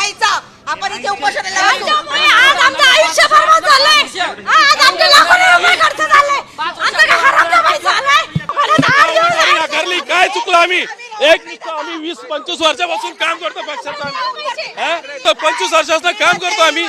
लढायचा आपण इथे उपोषणाला आज आमचं आयुष्य बरबाद झालंय. आज आमचे लाखोनी रुपये खर्च झाले. आमचं काय हरामजामाई झालंय. नाकारली काय चुकलं आम्ही एक आम्ही 20-25 वर्षापासून काम करतो पक्षाचं 25 वर्षाचं काम करतो आम्ही.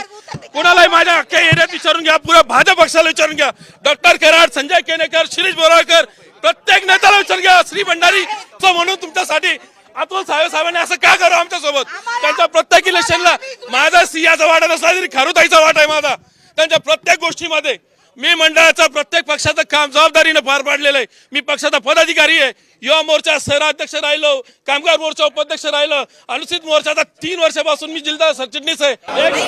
कोणालाही माझ्या अख्ख्या एरियात विचारून घ्या, पुऱ्या भाजप पक्षाला विचारून घ्या, डॉक्टर कराड, संजय केनेकर, शिरीष बोराळकर, प्रत्येक नेत्याला विचारून घ्या. श्री भंडारी म्हणून तुमच्यासाठी अतुल साहेबांनी असं का करू आमच्या सोबत? त्यांच्या प्रत्येक इलेक्शनला माझा सिंहाचा वाटा नसला तरी खारुताईचा वाटा आहे माझा. त्यांच्या प्रत्येक गोष्टीमध्ये मी मंडळाचा प्रत्येक पक्षाचं काम जबाबदारीने पार पाडलेलं आहे. मी पक्षाचा पदाधिकारी आहे. युवा मोर्चा शहराध्यक्ष राहिलो, कामगार मोर्चा उपाध्यक्ष राहिलो, अनुसूचित मोर्चाचा 3 वर्षापासून मी जिल्हा सरचिटणीस आहे. मी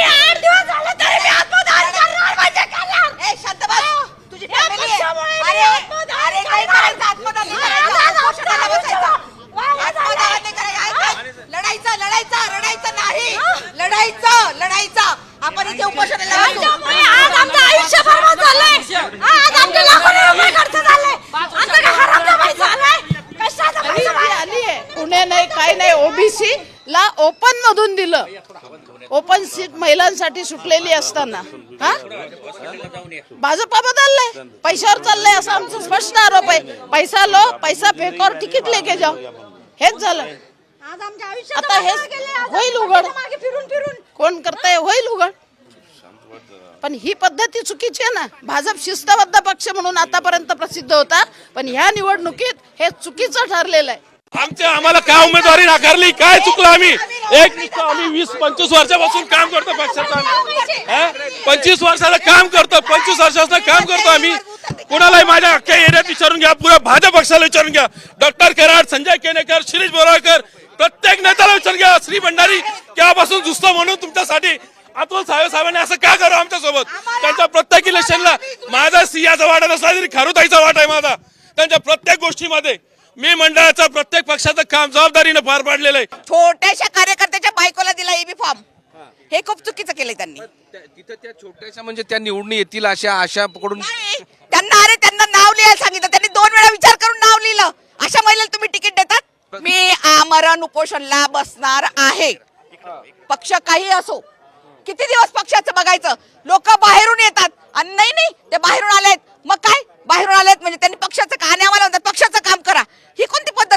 8 दिवस झाले तरी मी आत्मदान करणार म्हणजे करणार. शांत बस. तुझी फॅमिली आहे. अरे काय करायचं? आत्मदान उपोषणाला बसायचं. आत्मदान नाही करायचं. लढायचं नाही. लढायचं आपण इथे उपोषणाला आज आमचं आयुष्य बरबाद झालंय. आज आमचे लाखोनी रुपये खर्च झाले. आमचं काय हरामजामाई झालंय. कशाचं पैसा आली आहे? पुणे नाही काही नाही, ओबीसी ला ओपन मधून दिलं. ओपन सीट महिलांसाठी सुटलेली असताना भाजपा बदलले, पैशावर चाललंय असा आमचा स्पष्ट आरोप आहे. पैसा लो, पैसा फेक और तिकीट लेके जाओ, हेच झालं. आज आमच्या आता हे होईल उघड, कोण करताय होईल उघड. पण ही पद्धती चुकीची आहे ना. भाजप शिस्तबद्ध पक्ष म्हणून आतापर्यंत प्रसिद्ध होता, पण ह्या निवडणुकीत हे चुकीचं ठरलेलं आहे. आम्हाला काय उमेदवारी नाकारली काय चुकलं आम्ही आम्ही 20-25 वर्षापासून काम करतो पक्षाचं 25 वर्षाचं काम करतो 25 वर्षाचं काम करतो आम्ही. कोणालाही माझ्या अख्ख्या एरियात विचारून घ्या, पुऱ्या भाजप पक्षाला विचारून घ्या, डॉक्टर कराड, संजय केनेकर, शिरीष बोराळकर, प्रत्येक नेत्याला विचारून घ्या. श्री भंडारी केव्हापासून जुस्तो म्हणून तुमच्यासाठी अतुल साहेबांनी असं का करू आमच्या सोबत? त्यांच्या प्रत्येक इलेक्शनला माझा सिंहाचा वाटा नसला तरी खारुताईचा वाटा आहे माझा. त्यांच्या प्रत्येक गोष्टीमध्ये मी मंडळाचा प्रत्येक पक्षाचं काम जबाबदारीने पार पाडलेलं आहे. छोट्याशा कार्यकर्त्याच्या बायकोला दिला एबी फॉर्म. हे खूप चुकीचं केलंय त्यांनी. तिथं त्या छोट्याशा म्हणजे त्या निवडून येतील अशा आशा पकडून त्यांना नाव लिहायला सांगितलं. त्यांनी 2 वेळा विचार करून नाव लिहिलं. अशा महिलेला तुम्ही तिकीट देतात? मी आमरण उपोषणला बसणार आहे. पक्ष काही असो. किती दिवस पक्षाचं बघायचं? लोक बाहेरून येतात आणि नाही ते बाहेरून आलेत. मग काय बाहेरून आलेत म्हणजे त्यांनी पक्षाचं का? आणि आम्हाला म्हणतात पक्षाचं काम करा. ही कोणती पद्धत